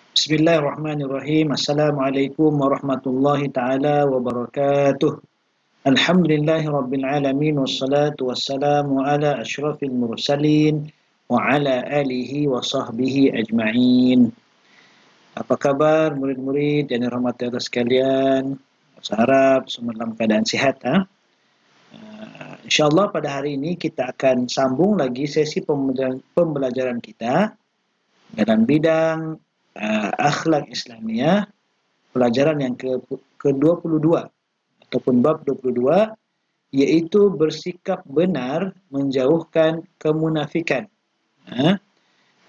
Bismillahirrahmanirrahim. Assalamualaikum warahmatullahi taala wabarakatuh. Alhamdulillahi rabbil alamin wassalatu wassalamu ala asyrafil mursalin wa ala alihi wa sahbihi ajma'in. Apa kabar murid-murid yang dirahmati Allah sekalian? Saya harap semua dalam keadaan sihat. InsyaAllah pada hari ini kita akan sambung lagi sesi pembelajaran kita dalam bidang akhlak Islamiyah, pelajaran yang ke-22 ataupun bab 22, iaitu bersikap benar menjauhkan kemunafikan.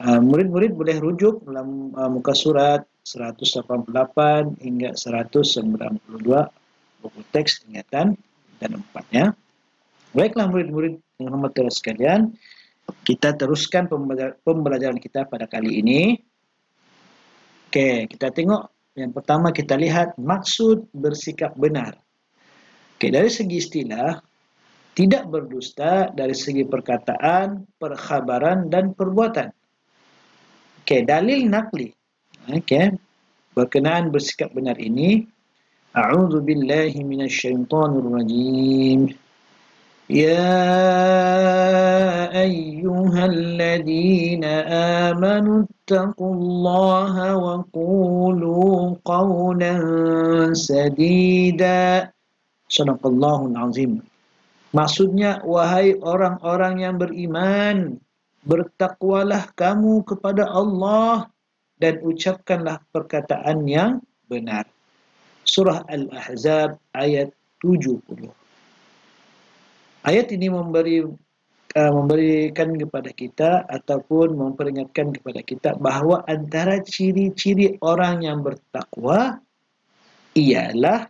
Murid-murid boleh rujuk dalam muka surat 188 hingga 192 buku teks ingatan dan empatnya. Baiklah murid-murid yang hormat sekalian, kita teruskan pembelajaran kita pada kali ini. Okey, kita tengok yang pertama, kita lihat maksud bersikap benar. Okey, dari segi istilah, tidak berdusta dari segi perkataan, perkhabaran dan perbuatan. Okey, dalil naqli. Okey, berkenaan bersikap benar ini, a'udzu billahi minasyaitonir rajim. يا أيها الذين آمنوا اتقوا الله وقولوا قولا سديدا. Sadaqallahul azim. Maksudnya, wahai orang-orang yang beriman, bertakwalah kamu kepada Allah dan ucapkanlah perkataan yang benar. Surah Al-Ahzab ayat 70. Ayat ini memberikan kepada kita ataupun memperingatkan kepada kita bahawa antara ciri-ciri orang yang bertakwa ialah,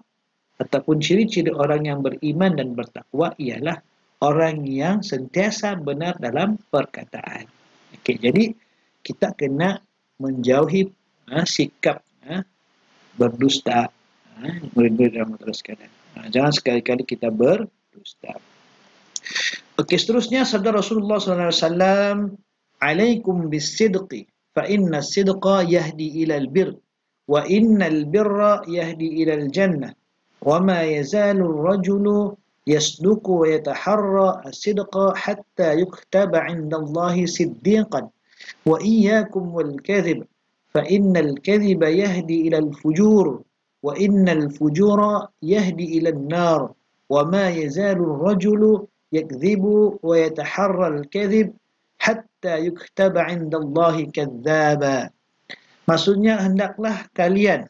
ataupun ciri-ciri orang yang beriman dan bertakwa ialah orang yang sentiasa benar dalam perkataan. Okey, jadi kita kena menjauhi sikap berdusta. Murid-murid yang teruskan. Jangan sekali-kali kita berdusta. Okey, seterusnya sabda Rasulullah SAW, "Alaikum bis-sidqi, fa inna as-sidqa yahdi ila al-birr, wa inna al-birra yahdi ila al-jannah, wa ma yazalu ar-rajulu yasduqu wa yataharra as-sidqa hatta yuktaba 'inda Allahi siddiqan, wa iyyakum wal-kadhib, fa inna al-kadhiba yahdi ila al-fujur, wa inna al-fujura yahdi ila an-nar, wa ma yazalu ar-rajulu yakdzibu wa yataharra al-kadhib hatta yuktaba 'inda Allahi kadzdzaba." Maksudnya, hendaklah kalian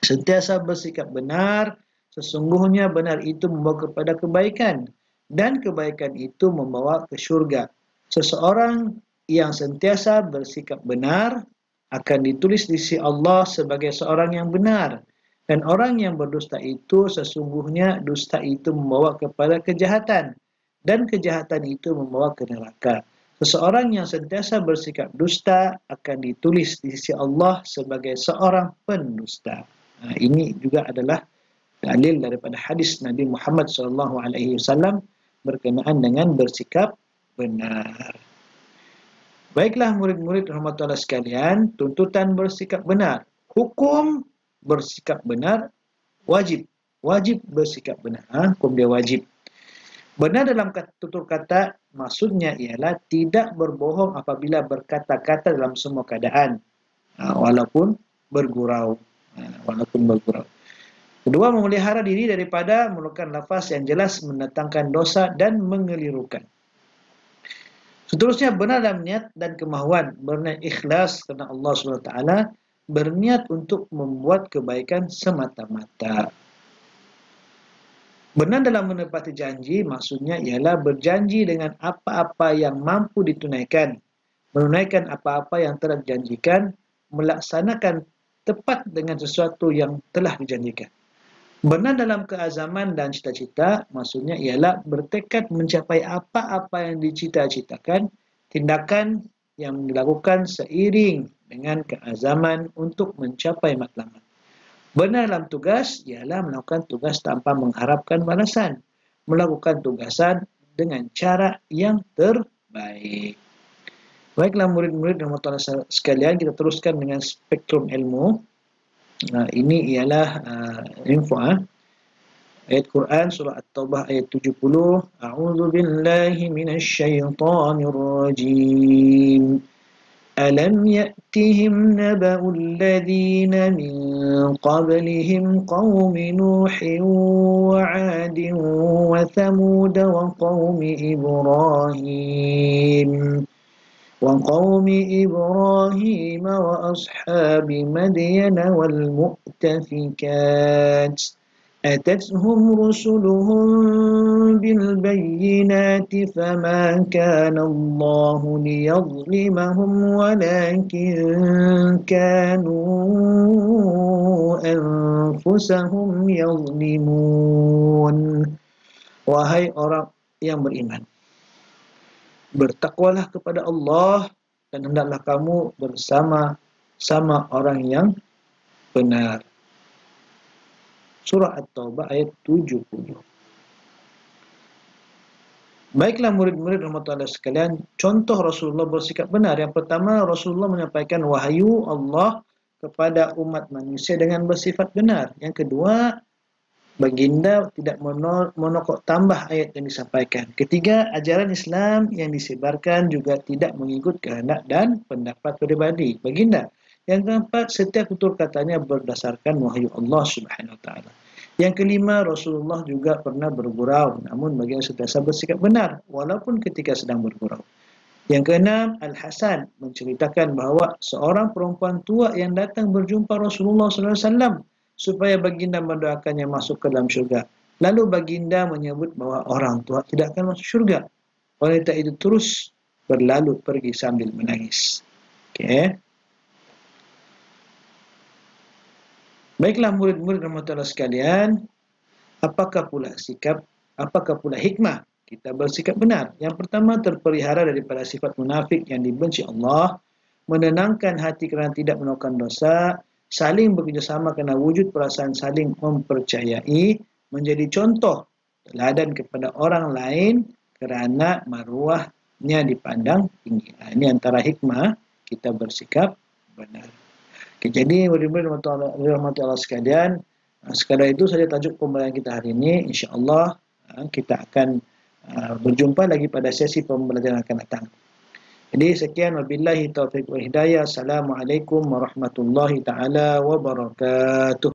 sentiasa bersikap benar, sesungguhnya benar itu membawa kepada kebaikan dan kebaikan itu membawa ke syurga. Seseorang yang sentiasa bersikap benar akan ditulis di sisi Allah sebagai seorang yang benar, dan orang yang berdusta itu sesungguhnya dusta itu membawa kepada kejahatan dan kejahatan itu membawa ke neraka. Seseorang yang sentiasa bersikap dusta akan ditulis di sisi Allah sebagai seorang pendusta. Ini juga adalah dalil daripada hadis Nabi Muhammad SAW berkenaan dengan bersikap benar. Baiklah murid-murid rahmatullah sekalian, tuntutan bersikap benar, hukum bersikap benar, wajib bersikap benar. Hukum dia wajib. Benar dalam tutur kata maksudnya ialah tidak berbohong apabila berkata-kata dalam semua keadaan, walaupun bergurau. Kedua, memelihara diri daripada mengeluarkan lafaz yang jelas mendatangkan dosa dan mengelirukan. Seterusnya, benar dalam niat dan kemahuan, berniat ikhlas kerana Allah SWT, berniat untuk membuat kebaikan semata-mata. Benar dalam menepati janji, maksudnya ialah berjanji dengan apa-apa yang mampu ditunaikan, menunaikan apa-apa yang telah dijanjikan, melaksanakan tepat dengan sesuatu yang telah dijanjikan. Benar dalam keazaman dan cita-cita, maksudnya ialah bertekad mencapai apa-apa yang dicita-citakan, tindakan yang dilakukan seiring dengan keazaman untuk mencapai matlamat. Benar dalam tugas ialah melakukan tugas tanpa mengharapkan balasan, melakukan tugasan dengan cara yang terbaik. Baiklah murid-murid dan rahmatullahi sekalian, kita teruskan dengan spektrum ilmu. Ini ialah info ayat Quran surah At-Taubah ayat 70. A'udzu billahi minasy syaithanir rajim. Alam ya'tihim naba'ul ladzina min qablihim qaumi Nuhin wa 'adin wa Thamud wa qaumi Ibrahim وقوم إبراهيم وأصحاب مدين والمؤتفكات أتتهم رسلهم بالبينات فما كان الله ليظلمهم ولكن كانوا أنفسهم يظلمون. Wahai orang yang beriman, bertakwalah kepada Allah dan hendaklah kamu bersama-sama orang yang benar. Surah At-Taubah ayat 70. Baiklah murid-murid rahmatullahi sekalian, contoh Rasulullah bersikap benar. Yang pertama, Rasulullah menyampaikan wahyu Allah kepada umat manusia dengan bersifat benar. Yang kedua, baginda tidak menokok tambah ayat yang disampaikan. Ketiga, ajaran Islam yang disebarkan juga tidak mengikut kehendak dan pendapat pribadi baginda. Yang keempat, setiap tutur katanya berdasarkan wahyu Allah Subhanahu wa taala. Yang kelima, Rasulullah juga pernah bergurau, namun baginda sentiasa bersikap benar walaupun ketika sedang bergurau. Yang keenam, Al-Hasan menceritakan bahawa seorang perempuan tua yang datang berjumpa Rasulullah SAW supaya baginda mendoakannya masuk ke dalam syurga. Lalu baginda menyebut bahawa orang tua tidak akan masuk syurga. Wanita itu terus berlalu pergi sambil menangis. Okey. Baiklah murid-murid rahmatullahi sekalian, apakah pula hikmah kita bersikap benar? Yang pertama, terpelihara daripada sifat munafik yang dibenci Allah, menenangkan hati kerana tidak melakukan dosa, saling bekerjasama kerana wujud perasaan saling mempercayai, menjadi contoh teladan kepada orang lain kerana maruahnya dipandang tinggi. Ini antara hikmah kita bersikap benar. Okay, jadi murid-murid rahmatullahi sekalian, sekadar itu saja tajuk pembelajaran kita hari ini. InsyaAllah kita akan berjumpa lagi pada sesi pembelajaran akan datang. Jadi sekian, wabillahi taufiq wal hidayah. Assalamualaikum warahmatullahi taala wabarakatuh.